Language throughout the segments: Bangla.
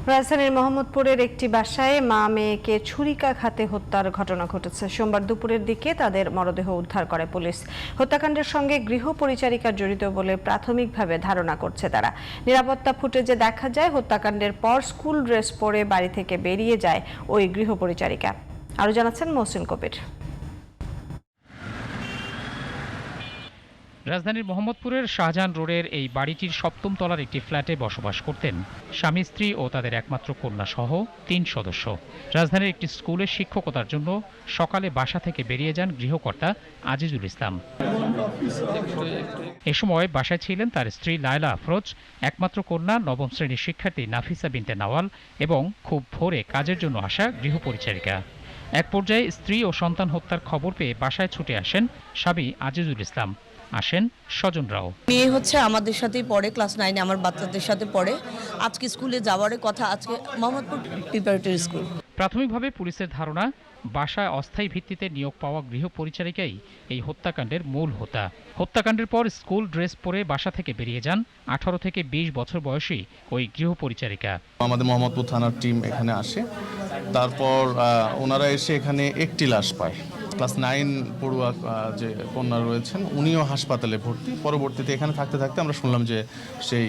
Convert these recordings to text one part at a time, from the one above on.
রাজধানীর মোহাম্মদপুরের একটি বাসায় মা মেয়েকে ছুরিকাঘাতে হত্যার ঘটনা ঘটেছে। সোমবার দুপুরের দিকে তাদের মরদেহ উদ্ধার করে পুলিশ। হত্যাকাণ্ডের সঙ্গে গৃহ পরিচারিকা জড়িত বলে প্রাথমিকভাবে ধারণা করছে তারা। নিরাপত্তা ফুটেজে দেখা যায় হত্যাকাণ্ডের পর স্কুল ড্রেস পরে বাড়ি থেকে বেরিয়ে যায় ওই গৃহ পরিচারিকা। আরও জানাচ্ছেন মহসিন কবির। রাজধানীর মোহাম্মদপুরের শাহজাহান রোডের এই বাড়িটির ৭ম তলার একটি ফ্ল্যাটে বসবাস করতেন স্বামী স্ত্রী ও তাদের একমাত্র কন্যা সহ ৩ সদস্য। রাজধানীর একটি স্কুলে শিক্ষকতার জন্য সকালে বাসা থেকে বেরিয়ে যান গৃহকর্তা আজিজুল ইসলাম। এ সময় বাসায় ছিলেন তার স্ত্রী লায়লা আফরোজ, একমাত্র কন্যা নবম শ্রেণীর শিক্ষার্থী নাফিসা বিনতে নাওয়াল এবং খুব ভোরে কাজের জন্য আসা গৃহ পরিচারিকা। এক পর্যায়ে স্ত্রী ও সন্তান হত্যার খবর পেয়ে বাসায় ছুটে আসেন স্বামী আজিজুল ইসলাম। আসেন স্বজনরাও। মেয়ে হচ্ছে আমাদের সাথেই পড়ে, ক্লাস 9-এ আমার বাচ্চাদের সাথে পড়ে। আজকে স্কুলে যাওয়ার কথা, আজকে মোহাম্মদপুর প্রিপারেটরি স্কুল। প্রাথমিকভাবে পুলিশের ধারণা, বাসায় অস্থায়ী ভিত্তিতে নিয়োগ পাওয়া গৃহ পরিচারিকাই এই হত্যাকাণ্ডের মূল হোতা। হত্যাকাণ্ডের পর স্কুল ড্রেস পরে বাসা থেকে বেরিয়ে যান 18 থেকে 20 বছর বয়সী ওই গৃহ পরিচারিকা। আমাদের মোহাম্মদপুর থানার টিম এখানে আসে, তারপর ওনারা এসে এখানে একটি লাশ পায়। ক্লাস 9 পড়ুয়া যে কন্যা রয়েছেন উনিও হাসপাতালে ভর্তি। পরবর্তীতে এখানে থাকতে থাকতে আমরা শুনলাম যে সেই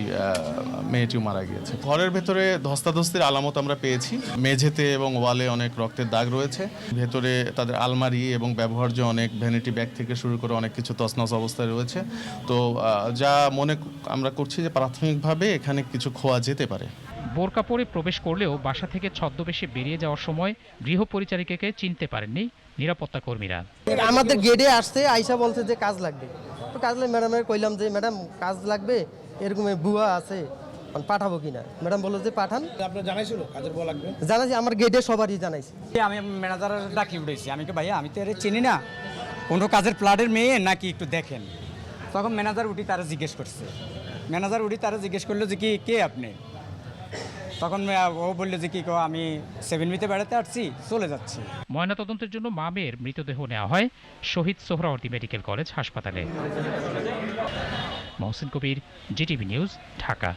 মেয়েটিও মারা গিয়েছে। ঘরের ভেতরে ধস্তাধস্তির আলামত আমরা পেয়েছি। মেঝেতে এবং ওয়ালে অনেক রক্তের দাগ রয়েছে। ভেতরে তাদের আলমারি এবং ব্যবহার্য অনেক ভ্যানিটি ব্যাগ থেকে শুরু করে অনেক কিছু তছনছ অবস্থায় রয়েছে। তো যা আমরা করছি যে প্রাথমিকভাবে এখানে কিছু খোয়া যেতে পারে। বোরকা পরে প্রবেশ করলেও বাসা থেকে ছদ্মবেশে বেরিয়ে যাওয়ার সময় গৃহ পরিচারিকাকে চিনতে পারেননি নিরাপত্তা কর্মীরা। আমাদের গেটে আসছে, আইসা বলছে যে কাজ লাগবে। তো কাজ লাগবে ম্যাডামের কইলাম যে ম্যাডাম কাজ লাগবে, এরকম বুয়া আছে, পাঠাবো কিনা। ম্যাডাম বললো যে পাঠান। আপনার জানাইছিল কাজের বুয়া লাগবে? জানাইছি, আমার গেটে সবারই জানাইছি। আমি ম্যানেজার ডাকি উঠেছি, আমি কি ভাইয়া আমি তো এর চিনি না, কোনো কাজের প্লাটের মেয়ে নাকি একটু দেখেন। তখন ম্যানেজার উঠি তারা জিজ্ঞেস করলো যে কি কে আপনি? তখন ও বললো যে কি আমি 7বিতে বেড়াতে আসছি, চলে যাচ্ছি। ময়নাতদন্তের জন্য মা মেয়ের মৃতদেহ নেওয়া হয় শহীদ সোহরাওয়ার্দী মেডিকেল কলেজ হাসপাতালে। মহসিন কবির, জিটিভি নিউজ, ঢাকা।